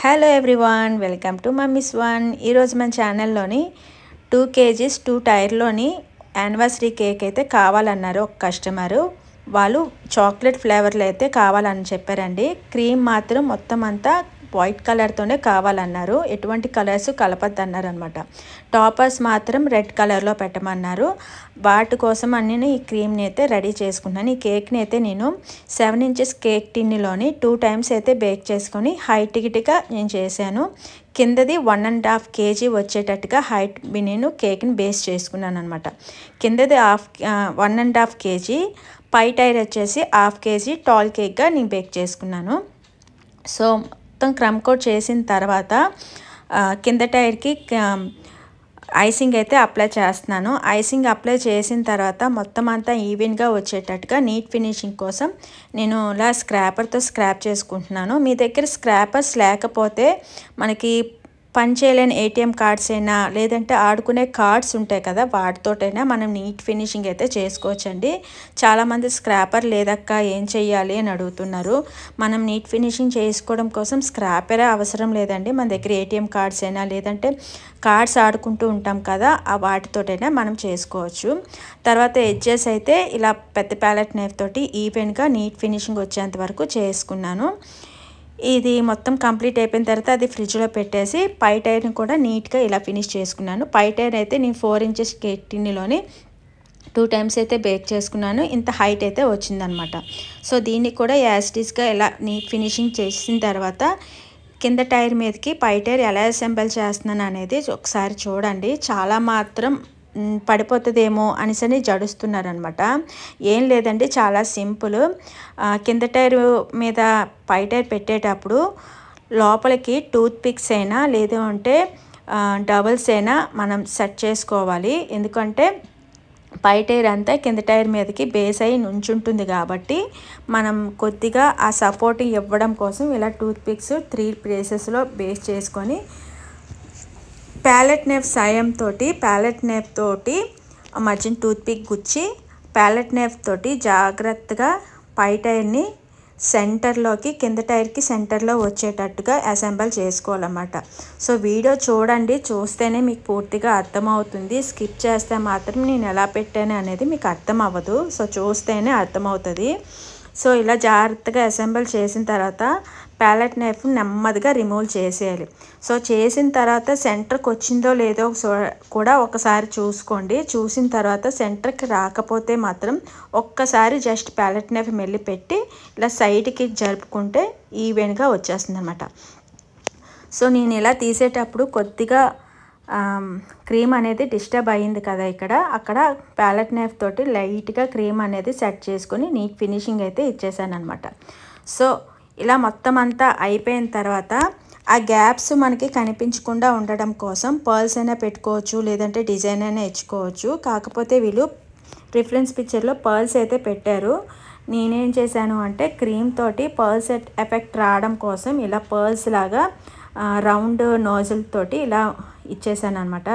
Hello everyone, welcome to mummies one. ఈరోజు మన ఛానల్లోని 2 kgs 2 టైర్లోని anniversary cake అయితే కావాలన్నారు ఒక కస్టమరు. వాళ్ళు చాక్లెట్ ఫ్లేవర్లో అయితే కావాలని చెప్పారండి. క్రీమ్ మాత్రం మొత్తం అంతా వైట్ కలర్తోనే కావాలన్నారు. ఎటువంటి కలర్స్ కలపద్దన్నారు అనమాట. టాపర్స్ మాత్రం రెడ్ కలర్లో పెట్టమన్నారు. వాటి కోసం నేను ఈ క్రీమ్ని అయితే రెడీ చేసుకున్నాను. ఈ కేక్ని అయితే నేను 7 inches కేక్ టిన్లోని 2 times అయితే బేక్ చేసుకొని హైట్గా నేను చేశాను. కిందది 1.5 kg వచ్చేటట్టుగా హైట్ నేను కేక్ని బేస్ చేసుకున్నాను అనమాట. కిందది 1.5 kg, పై టైర్ వచ్చేసి 1/2 kg టాల్ కేక్గా నేను బేక్ చేసుకున్నాను. సో మొత్తం క్రమ్ కోట్ చేసిన తర్వాత కింద టైర్కి ఐసింగ్ అయితే అప్లై చేస్తున్నాను. ఐసింగ్ అప్లై చేసిన తర్వాత మొత్తం అంతా ఈవెన్గా వచ్చేటట్టుగా నీట్ ఫినిషింగ్ కోసం నేను ఇలా స్క్రాపర్తో స్క్రాప్ చేసుకుంటున్నాను. మీ దగ్గర స్క్రాపర్స్ లేకపోతే మనకి పని చేయలేని ఏటీఎం కార్డ్స్ అయినా లేదంటే ఆడుకునే కార్డ్స్ ఉంటాయి కదా, వాటితోటైనా మనం నీట్ ఫినిషింగ్ అయితే చేసుకోవచ్చండి. చాలామంది స్క్రాపర్ లేదక్క ఏం చెయ్యాలి అని అడుగుతున్నారు. మనం నీట్ ఫినిషింగ్ చేసుకోవడం కోసం స్క్రాపరే అవసరం లేదండి. మన దగ్గర ఏటీఎం కార్డ్స్ అయినా లేదంటే కార్డ్స్ ఆడుకుంటూ ఉంటాం కదా, ఆ వాటితోటైనా మనం చేసుకోవచ్చు. తర్వాత ఎడ్జెస్ అయితే ఇలా పెద్ద ప్యాలెట్ నైఫ్ తోటి ఈవెన్గా నీట్ ఫినిషింగ్ వచ్చేంత వరకు చేసుకున్నాను. ఇది మొత్తం కంప్లీట్ అయిపోయిన తర్వాత అది ఫ్రిడ్జ్లో పెట్టేసి పై టైర్ని కూడా నీట్గా ఇలా ఫినిష్ చేసుకున్నాను. పై టైర్ అయితే నేను 4 inches కేక్ టిన్లోని 2 times అయితే బేక్ చేసుకున్నాను. ఇంత హైట్ అయితే వచ్చిందనమాట. సో దీన్ని కూడా యాస్టీస్గా ఇలా నీట్ ఫినిషింగ్ చేసిన తర్వాత కింద టైర్ మీదకి పై టైర్ ఎలా అసెంబుల్ చేస్తున్నాను అనేది ఒకసారి చూడండి. చాలా మాత్రం పడిపోతుందేమో అనేసని జడుస్తున్నారనమాట. ఏం లేదండి, చాలా సింపుల్. కింద టైర్ మీద పై టైర్ పెట్టేటప్పుడు లోపలికి టూత్ పిక్స్ అయినా లేదు అంటే డబల్స్ అయినా మనం సెట్ చేసుకోవాలి. ఎందుకంటే పై టైర్ అంతా కింద టైర్ మీదకి బేస్ అయ్యి నుంచుంటుంది కాబట్టి మనం కొద్దిగా ఆ సపోర్ట్ ఇవ్వడం కోసం ఇలా టూత్ పిక్స్ 3 places బేస్ చేసుకొని ప్యాలెట్ నైఫ్ సాయంతో ప్యాలెట్ నైఫ్ తోటి మధ్యన టూత్ పిక్ గుచ్చి ప్యాలెట్ నైఫ్ తోటి జాగ్రత్తగా పై టైర్ని సెంటర్లోకి కింద టైర్కి సెంటర్లో వచ్చేటట్టుగా అసెంబుల్ చేసుకోవాలన్నమాట. సో వీడియో చూడండి, చూస్తేనే మీకు పూర్తిగా అర్థమవుతుంది. స్కిప్ చేస్తే మాత్రం నేను ఎలా పెట్టాను అనేది మీకు అర్థం అవ్వదు. సో చూస్తేనే అర్థమవుతుంది. సో ఇలా జాగ్రత్తగా అసెంబుల్ చేసిన తర్వాత ప్యాలెట్ నైఫ్ నెమ్మదిగా రిమూవ్ చేసేయాలి. సో చేసిన తర్వాత సెంటర్కి వచ్చిందో లేదో కూడా ఒకసారి చూసుకోండి. చూసిన తర్వాత సెంటర్కి రాకపోతే మాత్రం ఒక్కసారి జస్ట్ ప్యాలెట్ నైఫ్ మెల్లి పెట్టి ఇలా సైడ్కి జరుపుకుంటే ఈవెన్గా వచ్చేస్తుంది అనమాట. సో నేను ఇలా తీసేటప్పుడు కొద్దిగా క్రీమ్ అనేది డిస్టర్బ్ అయ్యింది కదా, అక్కడ ప్యాలెట్ నైఫ్ తోటి లైట్గా క్రీమ్ అనేది సెట్ చేసుకొని నీట్ ఫినిషింగ్ అయితే ఇచ్చేసాను అనమాట. సో ఇలా మొత్తం అంతా అయిపోయిన తర్వాత ఆ గ్యాప్స్ మనకి కనిపించకుండా ఉండడం కోసం పర్ల్స్ అయినా పెట్టుకోవచ్చు, లేదంటే డిజైన్ అయినా ఇచ్చుకోవచ్చు. కాకపోతే వీళ్ళు రిఫరెన్స్ పిక్చర్లో పర్ల్స్ అయితే పెట్టారు. నేనేం చేశాను అంటే క్రీమ్ తోటి పర్ల్స్ ఎఫెక్ట్ రావడం కోసం ఇలా పర్ల్స్ లాగా రౌండ్ నోజల్ తోటి ఇలా ఇచ్చేసాను అనమాట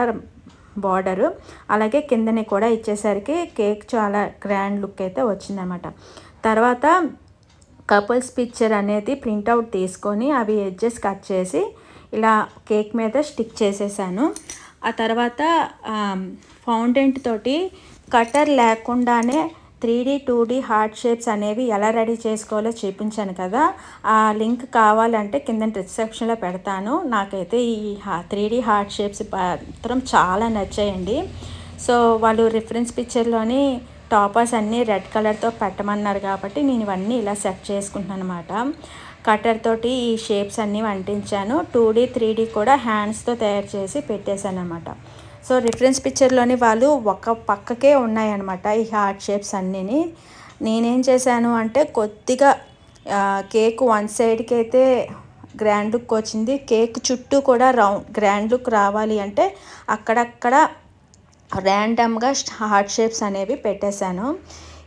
బార్డరు. అలాగే కిందనే కూడా ఇచ్చేసరికి కేక్ చాలా గ్రాండ్ లుక్ అయితే వచ్చిందనమాట. తర్వాత కపుల్స్ పిక్చర్ అనేది ప్రింట్అవుట్ తీసుకొని అవి ఎడ్జెస్ కట్ చేసి ఇలా కేక్ మీద స్టిక్ చేసేసాను. ఆ తర్వాత ఫౌండెంట్ తోటి కటర్ లేకుండానే 3D 2D హార్ట్ షేప్స్ అనేవి ఎలా రెడీ చేసుకోవాలో చూపించాను కదా, ఆ లింక్ కావాలంటే కింద డిస్క్రిప్షన్లో పెడతాను. నాకైతే ఈ 3D హార్ట్ షేప్స్ మాత్రం చాలా నచ్చాయండి. సో వాళ్ళు రిఫరెన్స్ పిక్చర్లోని టాపర్స్ అన్నీ రెడ్ కలర్తో పెట్టమన్నారు కాబట్టి నేను ఇవన్నీ ఇలా సెట్ చేసుకుంటున్నాను అనమాట. కటర్ తోటి ఈ షేప్స్ అన్నీ అంటించాను. 2D 3D కూడా హ్యాండ్స్తో తయారు చేసి పెట్టేశాను అనమాట. సో రిఫరెన్స్ పిక్చర్లోని వాళ్ళు ఒక పక్కకే ఉన్నాయన్నమాట ఈ హార్ట్ షేప్స్ అన్నీని. నేనేం చేశాను అంటే కొద్దిగా కేక్ వన్ సైడ్కి అయితే గ్రాండ్ లుక్ వచ్చింది. కేక్ చుట్టూ కూడా గ్రాండ్ లుక్ రావాలి అంటే అక్కడక్కడ ర్యాండమ్గా హార్ట్ షేప్స్ అనేవి పెట్టేశాను.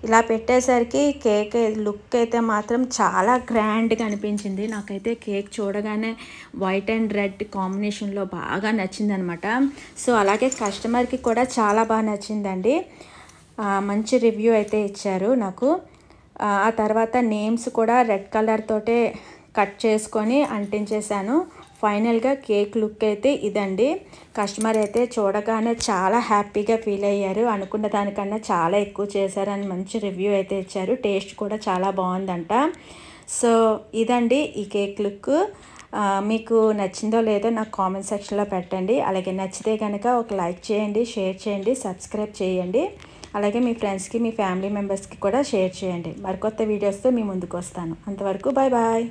ఇలా పెట్టేసరికి కేక్ లుక్ అయితే మాత్రం చాలా గ్రాండ్గా అనిపించింది. నాకైతే కేక్ చూడగానే వైట్ అండ్ రెడ్ కాంబినేషన్లో బాగా నచ్చిందనమాట. సో అలాగే కస్టమర్కి కూడా చాలా బాగా నచ్చిందండి. మంచి రివ్యూ అయితే ఇచ్చారు నాకు. ఆ తర్వాత నేమ్స్ కూడా రెడ్ కలర్ తోటే కట్ చేసుకొని అంటించేసాను. ఫైనల్గా కేక్ లుక్ అయితే ఇదండి. కస్టమర్ అయితే చూడగానే చాలా హ్యాపీగా ఫీల్ అయ్యారు. అనుకున్న దానికన్నా చాలా ఎక్కువ చేశారని మంచి రివ్యూ అయితే ఇచ్చారు. టేస్ట్ కూడా చాలా బాగుందంట. సో ఇదండి ఈ కేక్ లుక్. మీకు నచ్చిందో లేదో నాకు కామెంట్ సెక్షన్లో పెట్టండి. అలాగే నచ్చితే కనుక ఒక లైక్ చేయండి, షేర్ చేయండి, సబ్స్క్రైబ్ చేయండి. అలాగే మీ ఫ్రెండ్స్కి, మీ ఫ్యామిలీ మెంబర్స్కి కూడా షేర్ చేయండి. మరికొత్త వీడియోస్తో మీ ముందుకు వస్తాను. అంతవరకు బాయ్ బాయ్.